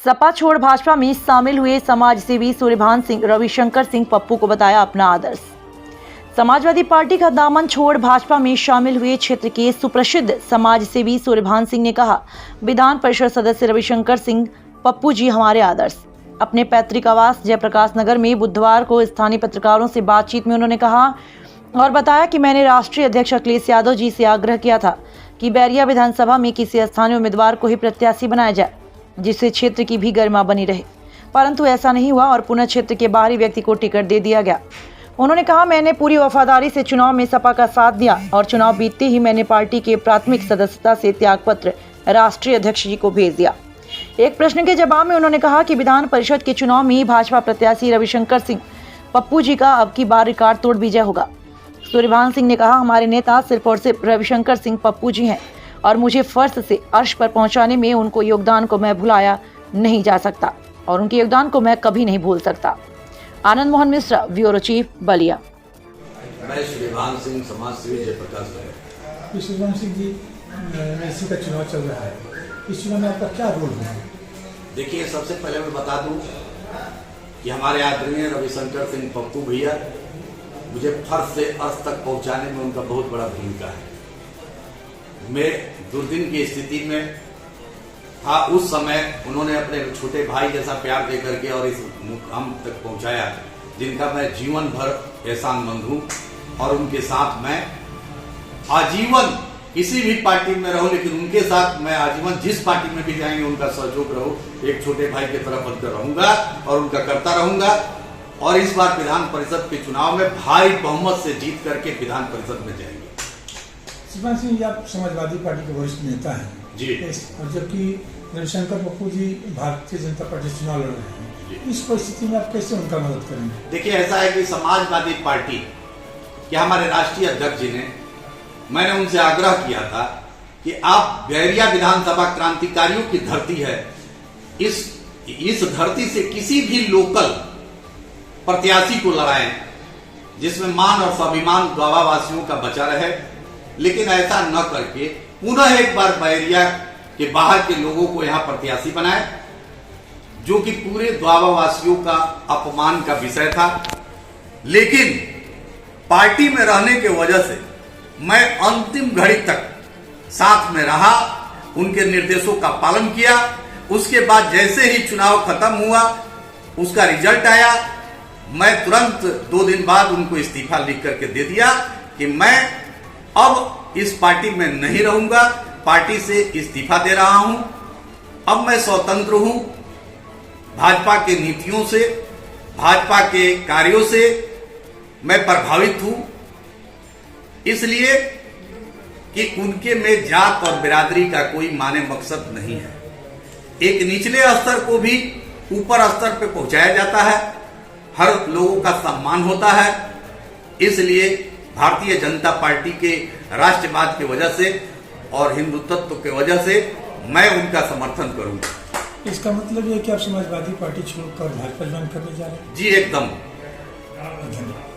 सपा छोड़ भाजपा में शामिल हुए समाजसेवी सूर्यभान सिंह रविशंकर सिंह पप्पू को बताया अपना आदर्श। समाजवादी पार्टी का दामन छोड़ भाजपा में शामिल हुए क्षेत्र के सुप्रसिद्ध समाजसेवी सूर्यभान सिंह ने कहा, विधान परिषद सदस्य रविशंकर सिंह पप्पू जी हमारे आदर्श। अपने पैतृक आवास जयप्रकाश नगर में बुधवार को स्थानीय पत्रकारों से बातचीत में उन्होंने कहा और बताया कि मैंने राष्ट्रीय अध्यक्ष अखिलेश यादव जी से आग्रह किया था कि बैरिया विधानसभा में किसी स्थानीय उम्मीदवार को ही प्रत्याशी बनाया जाए, जिससे क्षेत्र की भी गरिमा बनी रहे, परंतु ऐसा नहीं हुआ और पुनः क्षेत्र के बाहरी व्यक्ति को टिकट दे दिया गया। उन्होंने कहा, मैंने पूरी वफादारी से चुनाव में सपा का साथ दिया और चुनाव बीतते ही मैंने पार्टी के प्राथमिक सदस्यता से त्यागपत्र राष्ट्रीय अध्यक्ष जी को भेज दिया। एक प्रश्न के जवाब में उन्होंने कहा कि विधान परिषद के चुनाव में भाजपा प्रत्याशी रविशंकर सिंह पप्पू जी का अब की बार रिकॉर्ड तोड़ विजय होगा। सूर्यभान सिंह ने कहा, हमारे नेता सिर्फ और सिर्फ रविशंकर सिंह पप्पू जी हैं और मुझे फर्श से अर्श पर पहुंचाने में उनको योगदान को मैं भुलाया नहीं जा सकता और उनके योगदान को मैं कभी नहीं भूल सकता। Anand Mohan Mishra, bureau chief, Ballia. मैं सूर्यभान सिंह, समाजसेवी, जयप्रकाश नगर। सूर्यभान सिंह जी, एमएलसी का चुनाव चल रहा है, इस चुनाव में आपका क्या रोल है? देखिए, सबसे पहले मैं बता दूं कि हमारे आदरणीय रविशंकर सिंह पप्पू भैया मुझे फर्श से अर्श तक पहुंचाने में उनका बहुत बड़ा भूमिका है। मैं दुर्दिन की स्थिति में था, उस समय उन्होंने अपने छोटे भाई जैसा प्यार दे करके और इस मुकाम तक पहुंचाया, जिनका मैं जीवन भर एहसानमंद हूं और उनके साथ मैं आजीवन किसी भी पार्टी में रहूं, लेकिन उनके साथ मैं आजीवन जिस पार्टी में भी जाएंगे उनका सहयोग रहूं, एक छोटे भाई की तरह बनकर रहूंगा और उनका करता रहूंगा। और इस बार विधान परिषद के चुनाव में भारी बहुमत से जीत करके विधान परिषद में जाएंगे। सूर्यभान सिंह जी, आप समाजवादी पार्टी के वरिष्ठ नेता हैं जी, और जबकि रविशंकर पप्पू जी भारतीय जनता पार्टी से चुनाव लड़ रहे हैं, इस परिस्थिति में आप कैसे उनका मदद करेंगे? देखिए, ऐसा है कि समाजवादी पार्टी के हमारे राष्ट्रीय अध्यक्ष जी ने, मैंने उनसे आग्रह किया था कि आप बैरिया विधानसभा क्रांतिकारियों की धरती है, इस धरती से किसी भी लोकल प्रत्याशी को लड़ाएं जिसमें मान और स्वाभिमान द्वावावासियों का बचा रहे, लेकिन ऐसा न करके पुनः एक बार बैरिया के बाहर के लोगों को यहां प्रत्याशी बनाए, जो कि पूरे द्वावावासियों का अपमान का विषय था। लेकिन पार्टी में रहने की वजह से मैं अंतिम घड़ी तक साथ में रहा, उनके निर्देशों का पालन किया। उसके बाद जैसे ही चुनाव खत्म हुआ, उसका रिजल्ट आया, मैं तुरंत 2 दिन बाद उनको इस्तीफा लिख करके दे दिया कि मैं अब इस पार्टी में नहीं रहूंगा, पार्टी से इस्तीफा दे रहा हूं। अब मैं स्वतंत्र हूं, भाजपा के नीतियों से, भाजपा के कार्यों से मैं प्रभावित हूं, इसलिए कि उनके में जात और बिरादरी का कोई माने मकसद नहीं है। एक निचले स्तर को भी ऊपर स्तर पे पहुंचाया जाता है, हर लोगों का सम्मान होता है। इसलिए भारतीय जनता पार्टी के राष्ट्रवाद की वजह से और हिंदुत्व की वजह से मैं उनका समर्थन करूंगा। इसका मतलब ये कि आप समाजवादी पार्टी छोड़कर भाजपा ज्वाइन करने जा रहे हैं? जी, एकदम। धन्यवाद।